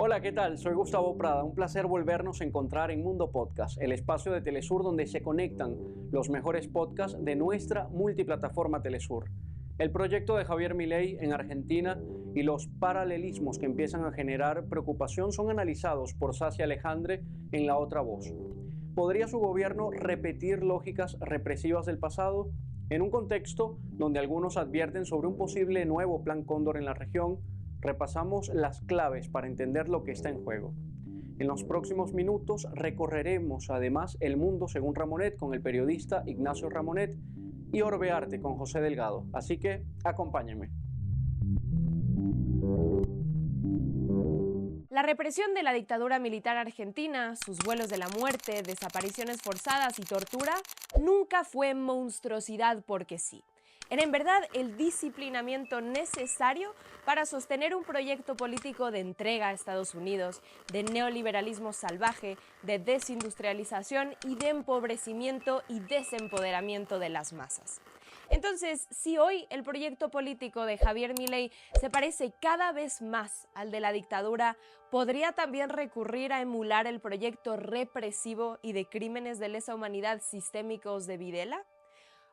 Hola, ¿qué tal? Soy Gustavo Prada. Un placer volvernos a encontrar en Mundo Podcast, el espacio de Telesur donde se conectan los mejores podcasts de nuestra multiplataforma Telesur. El proyecto de Javier Milei en Argentina y los paralelismos que empiezan a generar preocupación son analizados por Sassi Alejandre en La Otra Voz. ¿Podría su gobierno repetir lógicas represivas del pasado? En un contexto donde algunos advierten sobre un posible nuevo Plan Cóndor en la región, repasamos las claves para entender lo que está en juego. En los próximos minutos recorreremos además el mundo según Ramonet con el periodista Ignacio Ramonet y Orbearte con José Delgado. Así que acompáñenme. La represión de la dictadura militar argentina, sus vuelos de la muerte, desapariciones forzadas y tortura nunca fue monstruosidad porque sí. Era en verdad el disciplinamiento necesario para sostener un proyecto político de entrega a Estados Unidos, de neoliberalismo salvaje, de desindustrialización y de empobrecimiento y desempoderamiento de las masas. Entonces, si hoy el proyecto político de Javier Milei se parece cada vez más al de la dictadura, ¿podría también recurrir a emular el proyecto represivo y de crímenes de lesa humanidad sistémicos de Videla?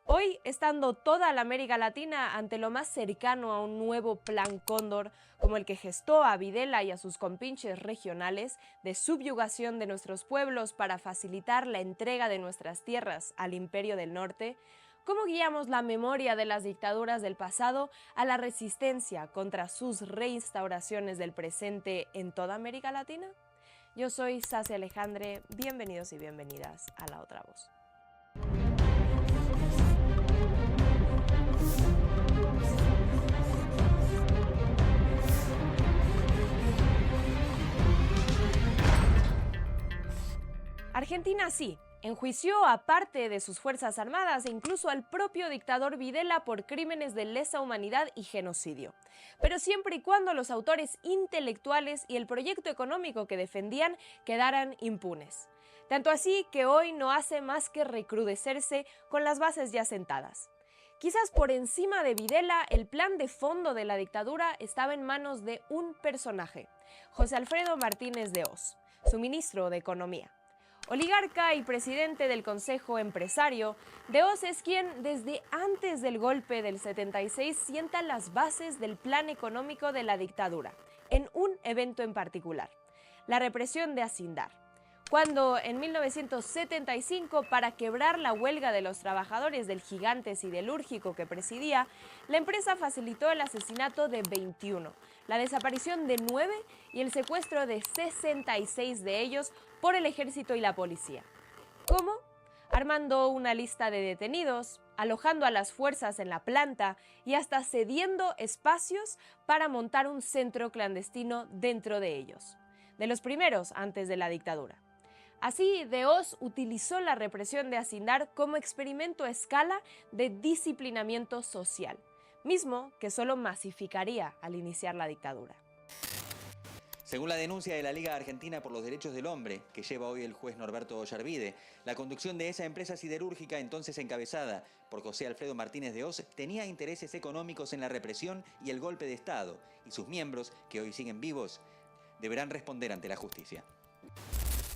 Hoy, estando toda la América Latina ante lo más cercano a un nuevo Plan Cóndor, como el que gestó a Videla y a sus compinches regionales, de subyugación de nuestros pueblos para facilitar la entrega de nuestras tierras al Imperio del Norte, ¿cómo guiamos la memoria de las dictaduras del pasado a la resistencia contra sus reinstauraciones del presente en toda América Latina? Yo soy Sassi Alejandre, bienvenidos y bienvenidas a La Otra Voz. Argentina sí, enjuició a parte de sus fuerzas armadas e incluso al propio dictador Videla por crímenes de lesa humanidad y genocidio. Pero siempre y cuando los autores intelectuales y el proyecto económico que defendían quedaran impunes. Tanto así que hoy no hace más que recrudecerse con las bases ya sentadas. Quizás por encima de Videla, el plan de fondo de la dictadura estaba en manos de un personaje, José Alfredo Martínez de Hoz, su ministro de Economía. Oligarca y presidente del Consejo Empresario, de Hoz es quien, desde antes del golpe del 76, sienta las bases del plan económico de la dictadura, en un evento en particular, la represión de Acindar. Cuando, en 1975, para quebrar la huelga de los trabajadores del gigante siderúrgico que presidía, la empresa facilitó el asesinato de 21, la desaparición de 9 y el secuestro de 66 de ellos por el ejército y la policía. ¿Cómo? Armando una lista de detenidos, alojando a las fuerzas en la planta y hasta cediendo espacios para montar un centro clandestino dentro de ellos, de los primeros antes de la dictadura. Así, de Hoz utilizó la represión de Acindar como experimento a escala de disciplinamiento social, mismo que solo masificaría al iniciar la dictadura. Según la denuncia de la Liga Argentina por los Derechos del Hombre, que lleva hoy el juez Norberto Ollarvide, la conducción de esa empresa siderúrgica, entonces encabezada por José Alfredo Martínez de Hoz, tenía intereses económicos en la represión y el golpe de Estado, y sus miembros, que hoy siguen vivos, deberán responder ante la justicia.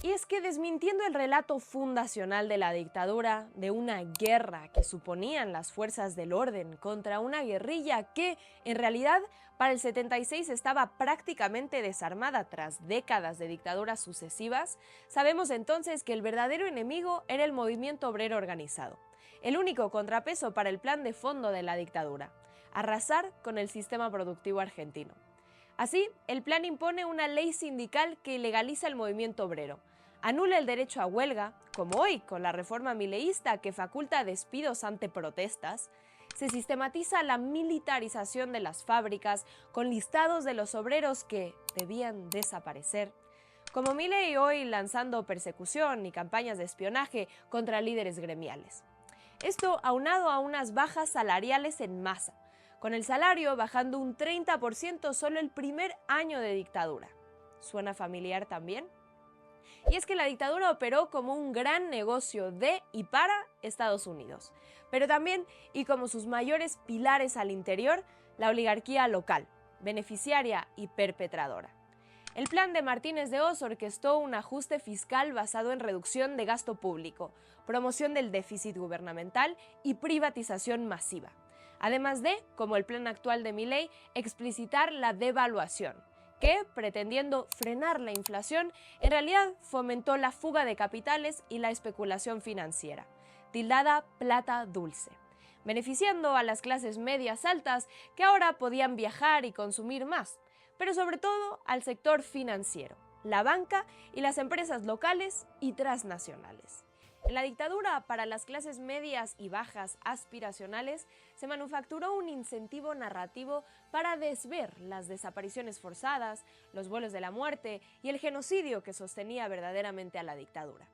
Y es que desmintiendo el relato fundacional de la dictadura, de una guerra que suponían las fuerzas del orden contra una guerrilla que, en realidad, para el 76 estaba prácticamente desarmada tras décadas de dictaduras sucesivas, sabemos entonces que el verdadero enemigo era el movimiento obrero organizado, el único contrapeso para el plan de fondo de la dictadura: arrasar con el sistema productivo argentino. Así, el plan impone una ley sindical que legaliza el movimiento obrero, anula el derecho a huelga, como hoy con la reforma mileísta que faculta despidos ante protestas, se sistematiza la militarización de las fábricas con listados de los obreros que debían desaparecer, como Milei hoy lanzando persecución y campañas de espionaje contra líderes gremiales. Esto aunado a unas bajas salariales en masa, con el salario bajando un 30% solo el primer año de dictadura. ¿Suena familiar también? Y es que la dictadura operó como un gran negocio de y para Estados Unidos, pero también, y como sus mayores pilares al interior, la oligarquía local, beneficiaria y perpetradora. El plan de Martínez de Hoz orquestó un ajuste fiscal basado en reducción de gasto público, promoción del déficit gubernamental y privatización masiva. Además de, como el plan actual de Milei, explicitar la devaluación, que, pretendiendo frenar la inflación, en realidad fomentó la fuga de capitales y la especulación financiera, tildada plata dulce, beneficiando a las clases medias altas que ahora podían viajar y consumir más, pero sobre todo al sector financiero, la banca y las empresas locales y transnacionales. En la dictadura, para las clases medias y bajas aspiracionales, se manufacturó un incentivo narrativo para desver las desapariciones forzadas, los vuelos de la muerte y el genocidio que sostenía verdaderamente a la dictadura.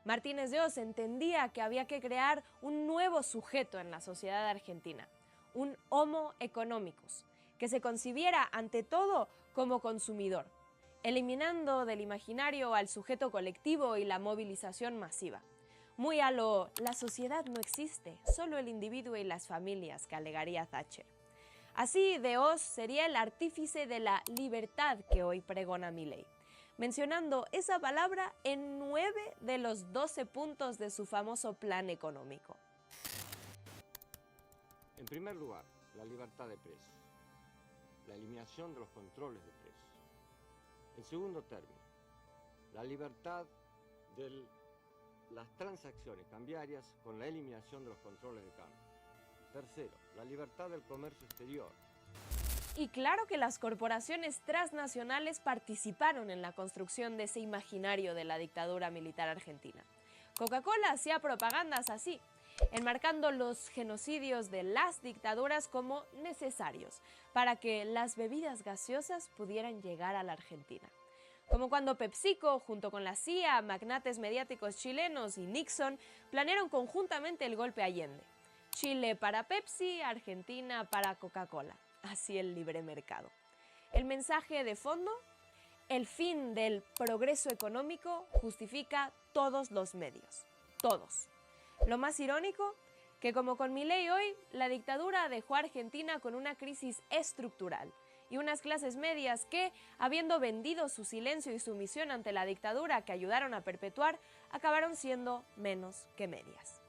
Martínez de Hoz entendía que había que crear un nuevo sujeto en la sociedad argentina, un homo economicus, que se concibiera ante todo como consumidor, eliminando del imaginario al sujeto colectivo y la movilización masiva. Muy a lo «la sociedad no existe, solo el individuo y las familias», que alegaría Thatcher. Así, de Hoz sería el artífice de la libertad que hoy pregona Milei, mencionando esa palabra en 9 de los 12 puntos de su famoso plan económico. En primer lugar, la libertad de precios, la eliminación de los controles de precios. En segundo término, la libertad de las transacciones cambiarias con la eliminación de los controles de cambio. Tercero, la libertad del comercio exterior. Y claro que las corporaciones transnacionales participaron en la construcción de ese imaginario de la dictadura militar argentina. Coca-Cola hacía propagandas así, enmarcando los genocidios de las dictaduras como necesarios para que las bebidas gaseosas pudieran llegar a la Argentina. Como cuando PepsiCo, junto con la CIA, magnates mediáticos chilenos y Nixon, planearon conjuntamente el golpe a Allende. Chile para Pepsi, Argentina para Coca-Cola. Así el libre mercado. El mensaje de fondo: el fin del progreso económico justifica todos los medios. Todos. Lo más irónico, que como con Milei hoy, la dictadura dejó a Argentina con una crisis estructural y unas clases medias que, habiendo vendido su silencio y sumisión ante la dictadura que ayudaron a perpetuar, acabaron siendo menos que medias.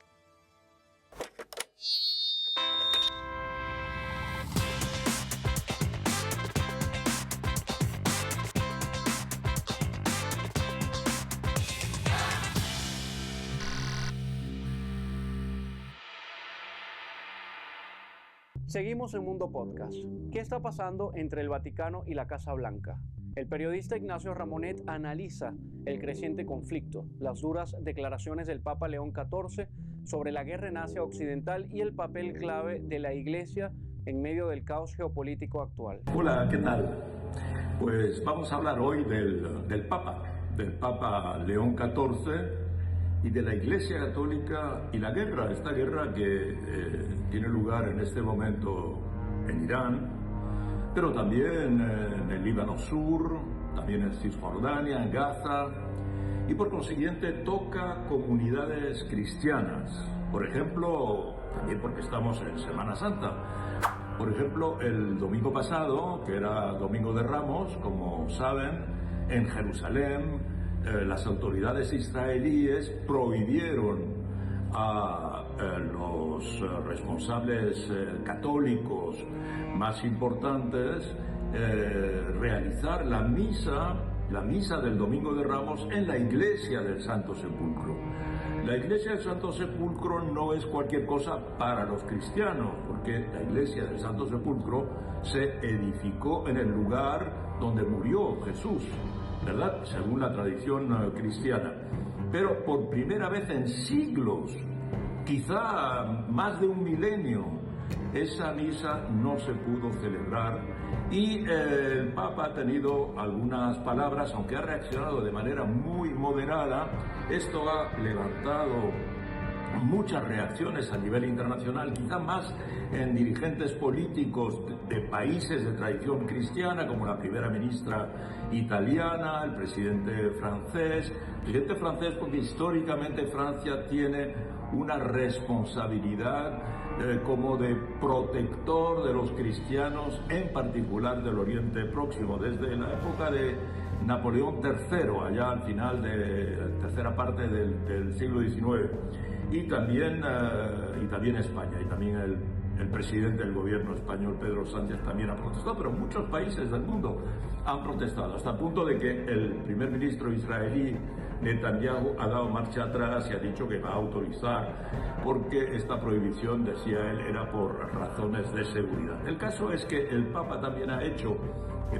Seguimos en Mundo Podcast. ¿Qué está pasando entre el Vaticano y la Casa Blanca? El periodista Ignacio Ramonet analiza el creciente conflicto, las duras declaraciones del Papa León XIV sobre la guerra en Asia Occidental y el papel clave de la Iglesia en medio del caos geopolítico actual. Hola, ¿qué tal? Pues vamos a hablar hoy del Papa León XIV y de la Iglesia Católica y la guerra, esta guerra que tiene lugar en este momento en Irán, pero también en el Líbano Sur, también en Cisjordania, en Gaza, y por consiguiente toca comunidades cristianas. Por ejemplo, también porque estamos en Semana Santa. Por ejemplo, el domingo pasado, que era Domingo de Ramos, como saben, en Jerusalén, las autoridades israelíes prohibieron a los responsables católicos más importantes realizar la misa del Domingo de Ramos en la iglesia del Santo Sepulcro. La iglesia del Santo Sepulcro no es cualquier cosa para los cristianos, porque la iglesia del Santo Sepulcro se edificó en el lugar donde murió Jesús, ¿verdad? Según la tradición cristiana. Pero por primera vez en siglos, quizá más de un milenio, esa misa no se pudo celebrar y el Papa ha tenido algunas palabras, aunque ha reaccionado de manera muy moderada. Esto ha levantado muchas reacciones a nivel internacional, quizá más en dirigentes políticos de países de tradición cristiana, como la primera ministra italiana, el presidente francés porque históricamente Francia tiene una responsabilidad como de protector de los cristianos, en particular del Oriente Próximo, desde la época de Napoleón III, allá al final de la tercera parte del siglo XIX, y también España, y también el presidente del gobierno español, Pedro Sánchez, también ha protestado, pero muchos países del mundo han protestado, hasta el punto de que el primer ministro israelí, Netanyahu, ha dado marcha atrás y ha dicho que va a autorizar, porque esta prohibición, decía él, era por razones de seguridad. El caso es que el Papa también ha hecho,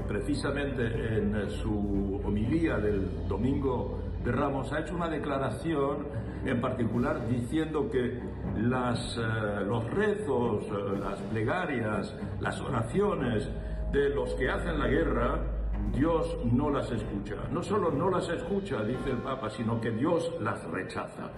precisamente en su homilía del Domingo de Ramos, ha hecho una declaración en particular diciendo que los rezos, las plegarias, las oraciones de los que hacen la guerra, Dios no las escucha. No solo no las escucha, dice el Papa, sino que Dios las rechaza.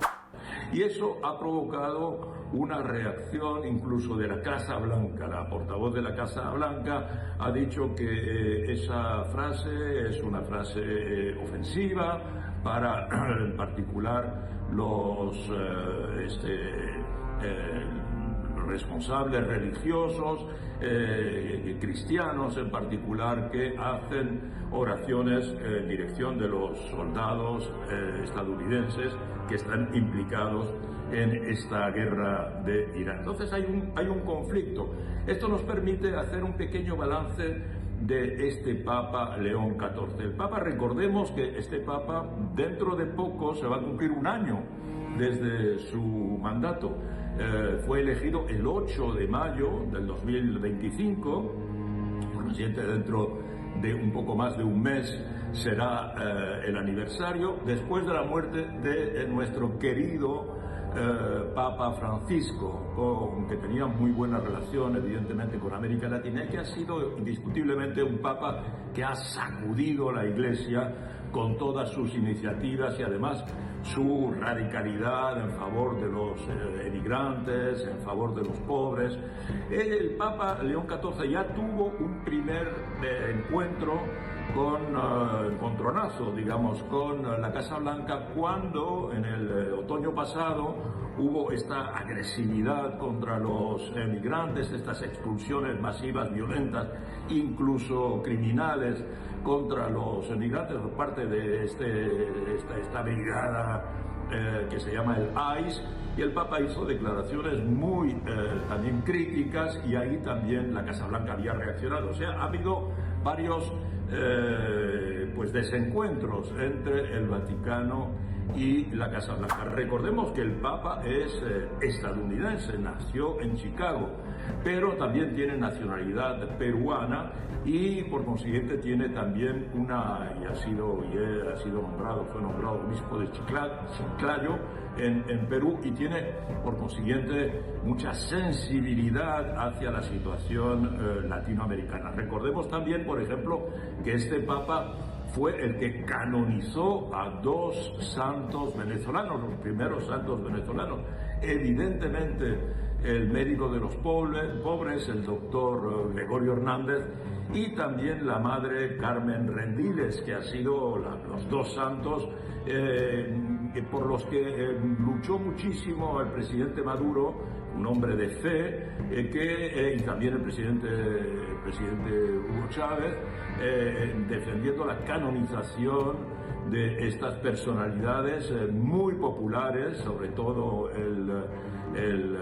Y eso ha provocado una reacción incluso de la Casa Blanca. La portavoz de la Casa Blanca ha dicho que esa frase es una frase ofensiva para, en particular, los responsables religiosos, cristianos en particular, que hacen oraciones en dirección de los soldados estadounidenses que están implicados en esta guerra de Irán. Entonces hay un conflicto. Esto nos permite hacer un pequeño balance de este Papa León XIV. El Papa, recordemos que este Papa dentro de poco se va a cumplir un año desde su mandato. Fue elegido el 8 de mayo del 2025, por consiguiente dentro de un poco más de un mes será el aniversario, después de la muerte de nuestro querido Papa Francisco, que tenía muy buena relación evidentemente con América Latina, y que ha sido indiscutiblemente un Papa que ha sacudido la Iglesia con todas sus iniciativas y además su radicalidad en favor de los emigrantes, en favor de los pobres. El Papa León XIV ya tuvo un primer encuentro encontronazo, digamos, con la Casa Blanca, cuando en el otoño pasado hubo esta agresividad contra los emigrantes, estas expulsiones masivas, violentas, incluso criminales, contra los emigrantes por parte de esta brigada que se llama el ICE, y el Papa hizo declaraciones muy también críticas, y ahí también la Casa Blanca había reaccionado. O sea, ha habido varios desencuentros entre el Vaticano y la Casa Blanca. Recordemos que el Papa es estadounidense, nació en Chicago, pero también tiene nacionalidad peruana, y por consiguiente tiene también fue nombrado obispo de Chiclayo en Perú, y tiene por consiguiente mucha sensibilidad hacia la situación latinoamericana. Recordemos también, por ejemplo, que este Papa fue el que canonizó a dos santos venezolanos, los primeros santos venezolanos. Evidentemente, el médico de los pobres, el doctor Gregorio Hernández, y también la madre Carmen Rendiles, que ha sido los dos santos por los que luchó muchísimo el presidente Maduro, un hombre de fe, y también el presidente Hugo Chávez, defendiendo la canonización de estas personalidades muy populares, sobre todo el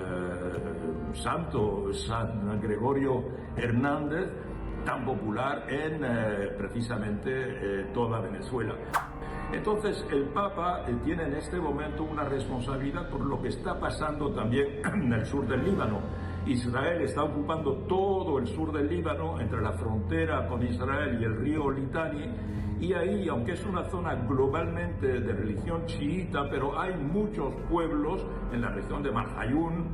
santo San Gregorio Hernández, tan popular en precisamente toda Venezuela. Entonces el Papa tiene en este momento una responsabilidad por lo que está pasando también en el sur del Líbano. Israel está ocupando todo el sur del Líbano, entre la frontera con Israel y el río Litani, y ahí, aunque es una zona globalmente de religión chiita, pero hay muchos pueblos en la región de Marjayún,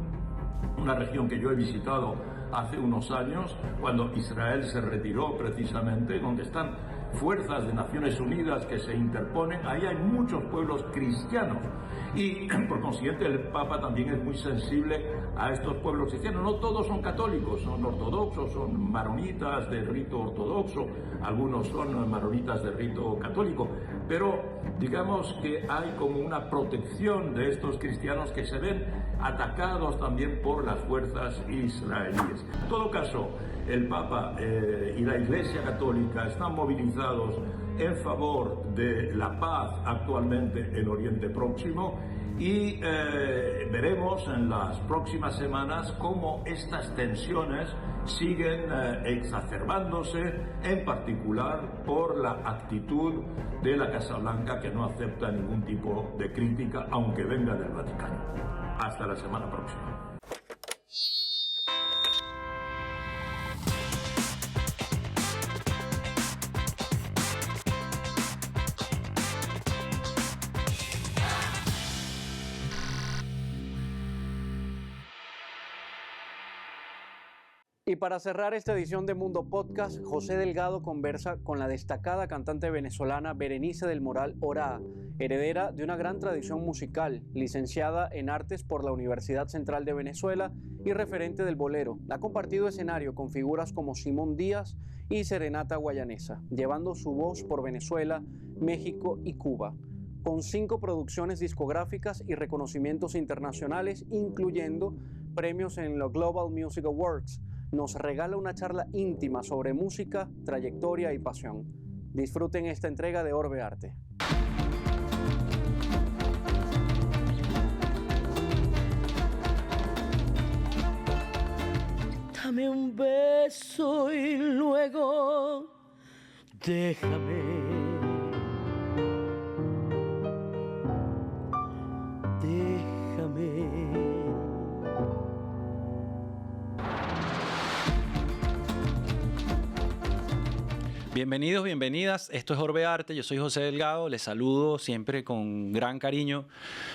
una región que yo he visitado hace unos años, cuando Israel se retiró precisamente, donde están fuerzas de Naciones Unidas que se interponen, ahí hay muchos pueblos cristianos. Y por consiguiente el Papa también es muy sensible a estos pueblos cristianos. No todos son católicos, son ortodoxos, son maronitas de rito ortodoxo, algunos son maronitas de rito católico, pero digamos que hay como una protección de estos cristianos que se ven atacados también por las fuerzas israelíes. En todo caso, el Papa y la Iglesia Católica están movilizados en favor de la paz actualmente en Oriente Próximo y veremos en las próximas semanas cómo estas tensiones siguen exacerbándose, en particular por la actitud de la Casa Blanca, que no acepta ningún tipo de crítica, aunque venga del Vaticano. Hasta la semana próxima. Y para cerrar esta edición de Mundo Podcast, José Delgado conversa con la destacada cantante venezolana Berenice del Moral Oraa, heredera de una gran tradición musical, licenciada en Artes por la Universidad Central de Venezuela y referente del bolero. Ha compartido escenario con figuras como Simón Díaz y Serenata Guayanesa, llevando su voz por Venezuela, México y Cuba, con 5 producciones discográficas y reconocimientos internacionales, incluyendo premios en los Global Music Awards. Nos regala una charla íntima sobre música, trayectoria y pasión. Disfruten esta entrega de Orbe Arte. Dame un beso y luego déjame. Bienvenidos, bienvenidas. Esto es Orbe Arte. Yo soy José Delgado. Les saludo siempre con gran cariño,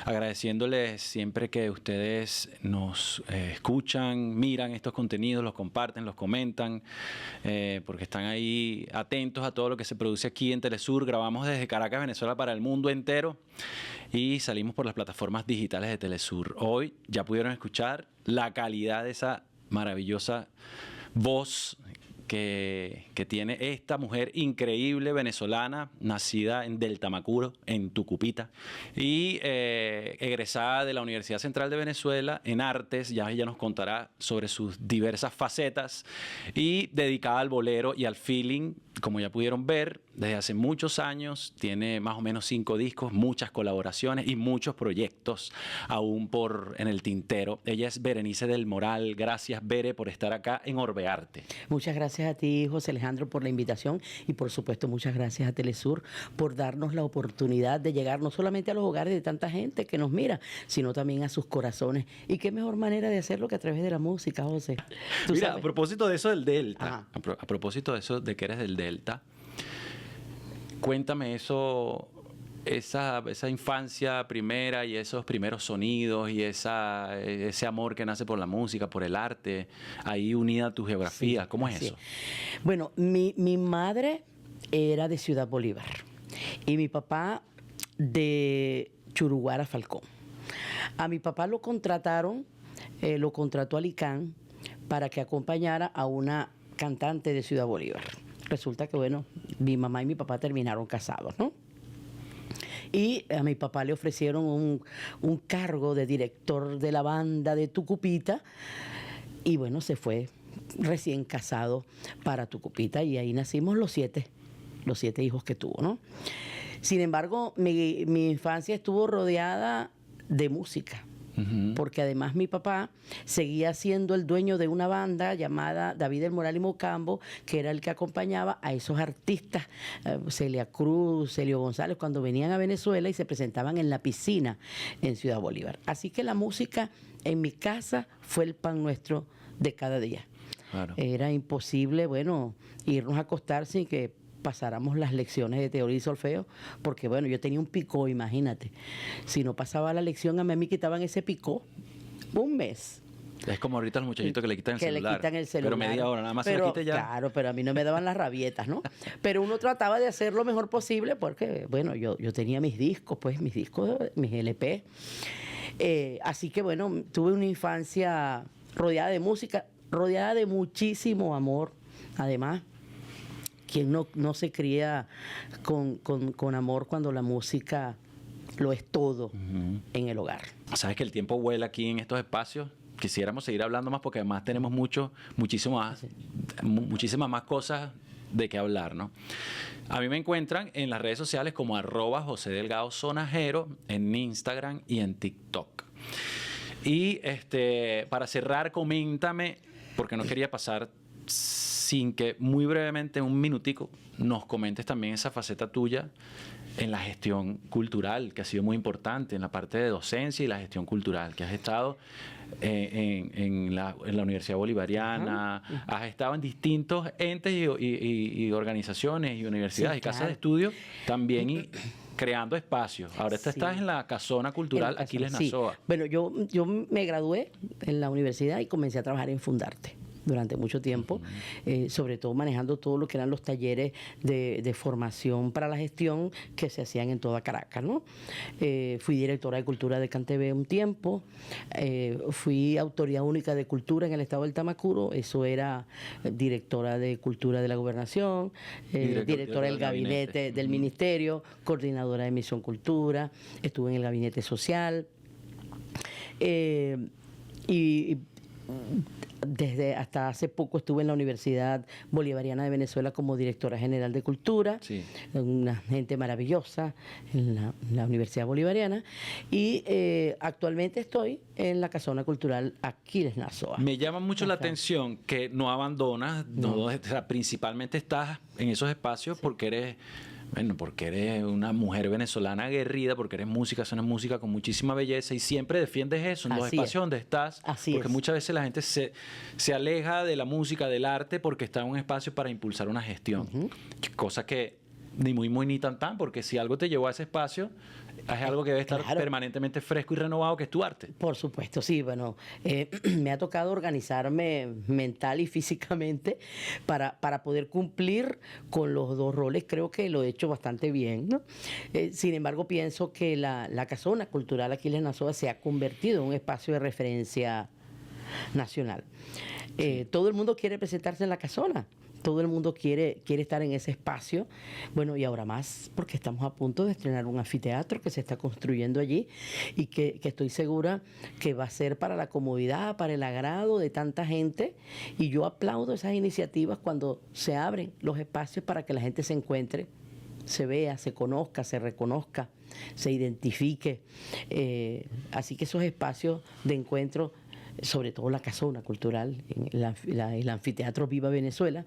agradeciéndoles siempre que ustedes nos escuchan, miran estos contenidos, los comparten, los comentan, porque están ahí atentos a todo lo que se produce aquí en Telesur. Grabamos desde Caracas, Venezuela, para el mundo entero y salimos por las plataformas digitales de Telesur. Hoy ya pudieron escuchar la calidad de esa maravillosa voz que tiene esta mujer increíble venezolana, nacida en Del Tamacuro, en Tucupita, y egresada de la Universidad Central de Venezuela en Artes. Ya ella nos contará sobre sus diversas facetas, y dedicada al bolero y al feeling, como ya pudieron ver, desde hace muchos años. Tiene más o menos 5 discos, muchas colaboraciones y muchos proyectos aún en el tintero. Ella es Berenice del Moral. Gracias, Bere, por estar acá en Orbe Arte. Muchas gracias a ti, José Alejandro, por la invitación, y por supuesto muchas gracias a Telesur por darnos la oportunidad de llegar no solamente a los hogares de tanta gente que nos mira, sino también a sus corazones. Y qué mejor manera de hacerlo que a través de la música, José. Mira, a propósito de eso del Delta, a propósito de eso de que eres del Delta, cuéntame eso, esa infancia primera y esos primeros sonidos y ese amor que nace por la música, por el arte, ahí unida a tu geografía. Sí, ¿cómo es eso? Bueno, mi madre era de Ciudad Bolívar y mi papá de Churuguara, Falcón. A mi papá lo contrató Alicán para que acompañara a una cantante de Ciudad Bolívar. Resulta que, bueno, mi mamá y mi papá terminaron casados, ¿no? Y a mi papá le ofrecieron un cargo de director de la banda de Tucupita, y bueno, se fue recién casado para Tucupita, y ahí nacimos los siete hijos que tuvo, ¿no? Sin embargo, mi infancia estuvo rodeada de música. Porque además mi papá seguía siendo el dueño de una banda llamada David del Moral y Mocambo, que era el que acompañaba a esos artistas, Celia Cruz, Celio González, cuando venían a Venezuela y se presentaban en la piscina en Ciudad Bolívar. Así que la música en mi casa fue el pan nuestro de cada día. Claro. Era imposible, bueno, irnos a acostar sin que pasáramos las lecciones de teoría y solfeo, porque bueno, yo tenía un picó, imagínate. Si no pasaba la lección, a mí me quitaban ese picó un mes. Es como ahorita los muchachitos que le quitan el que celular. le quitan el celular. Pero media hora, nada más se Pero, lo quite ya. Claro, pero a mí no me daban las rabietas, ¿no? Pero uno trataba de hacer lo mejor posible porque, bueno, yo tenía mis discos, mis LP. Así que, bueno, tuve una infancia rodeada de música, rodeada de muchísimo amor, además. Quien no se cría con amor cuando la música lo es todo en el hogar. Sabes que el tiempo vuela aquí en estos espacios. Quisiéramos seguir hablando más porque además tenemos muchísimas más cosas de qué hablar, ¿no? A mí me encuentran en las redes sociales como @JoséDelgadoSonajero en Instagram y en TikTok. Y para cerrar, coméntame, porque no quería pasar sin que muy brevemente, en un minutico, nos comentes también esa faceta tuya en la gestión cultural, que ha sido muy importante en la parte de docencia y la gestión cultural, que has estado en la Universidad Bolivariana, has estado en distintos entes y organizaciones y universidades y casas de estudio también y creando espacios. Ahora estás en la Casona Cultural Aquiles Nazoa. Bueno, yo me gradué en la universidad y comencé a trabajar en Fundarte durante mucho tiempo, sobre todo manejando todo lo que eran los talleres de formación para la gestión que se hacían en toda Caracas, ¿no? Fui directora de Cultura de Cantebé un tiempo, fui autoridad única de Cultura en el estado del Tamacuro, eso era directora de Cultura de la Gobernación, directora del gabinete del Ministerio, coordinadora de Misión Cultura, estuve en el Gabinete Social, y desde hasta hace poco estuve en la Universidad Bolivariana de Venezuela como directora general de Cultura, una gente maravillosa en la Universidad Bolivariana, y actualmente estoy en la Casona Cultural Aquiles Nazoa. Me llama mucho la atención que no abandonas, o sea, principalmente estás en esos espacios porque eres una mujer venezolana aguerrida, porque eres música, haces una música con muchísima belleza y siempre defiendes eso en los espacios donde estás. Porque muchas veces la gente se aleja de la música, del arte, porque está en un espacio para impulsar una gestión. Cosa que ni muy ni tan, porque si algo te llevó a ese espacio, es algo que debe estar permanentemente fresco y renovado, que es tu arte. Por supuesto, sí. Bueno, me ha tocado organizarme mental y físicamente para poder cumplir con los dos roles. Creo que lo he hecho bastante bien, ¿no? Sin embargo, pienso que la Casona Cultural Aquiles Nazoa se ha convertido en un espacio de referencia nacional. Todo el mundo quiere presentarse en la Casona. Todo el mundo quiere estar en ese espacio. Bueno, y ahora más, porque estamos a punto de estrenar un anfiteatro que se está construyendo allí y que estoy segura que va a ser para la comodidad, para el agrado de tanta gente. Y yo aplaudo esas iniciativas cuando se abren los espacios para que la gente se encuentre, se vea, se conozca, se reconozca, se identifique. Así que esos espacios de encuentro, sobre todo la Casona Cultural, el Anfiteatro Viva Venezuela,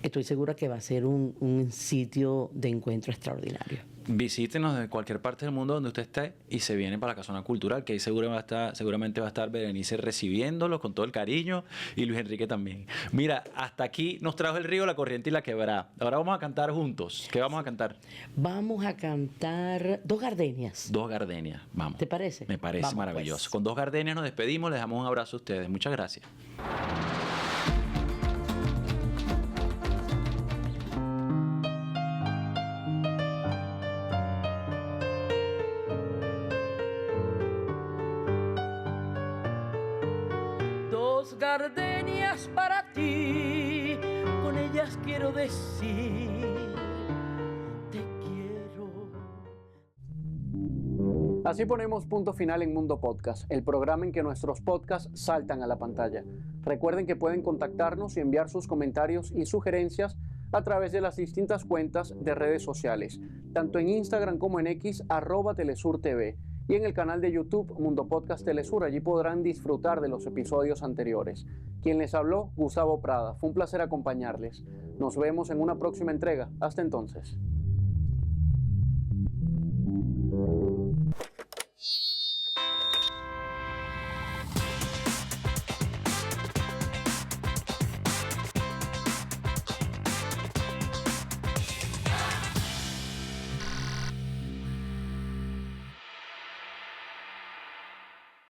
estoy segura que va a ser un sitio de encuentro extraordinario. Visítenos de cualquier parte del mundo donde usted esté y se viene para la Casona Cultural, que ahí seguramente va a estar Berenice recibiéndolos con todo el cariño y Luis Enrique también. Mira, hasta aquí nos trajo el río, la corriente y la quebrada. Ahora vamos a cantar juntos. ¿Qué vamos a cantar? Vamos a cantar Dos Gardenias. Dos Gardenias, vamos. ¿Te parece? Me parece vamos, maravilloso. Pues. Con Dos Gardenias nos despedimos, les damos un abrazo a ustedes. Muchas gracias. Dos gardenias para ti, con ellas quiero decir te quiero. Así ponemos punto final en Mundo Podcast, el programa en que nuestros podcasts saltan a la pantalla. Recuerden que pueden contactarnos y enviar sus comentarios y sugerencias a través de las distintas cuentas de redes sociales, tanto en Instagram como en X, @TelesurTV, y en el canal de YouTube Mundo Podcast Telesur. Allí podrán disfrutar de los episodios anteriores. Quien les habló, Gustavo Prada. Fue un placer acompañarles. Nos vemos en una próxima entrega. Hasta entonces.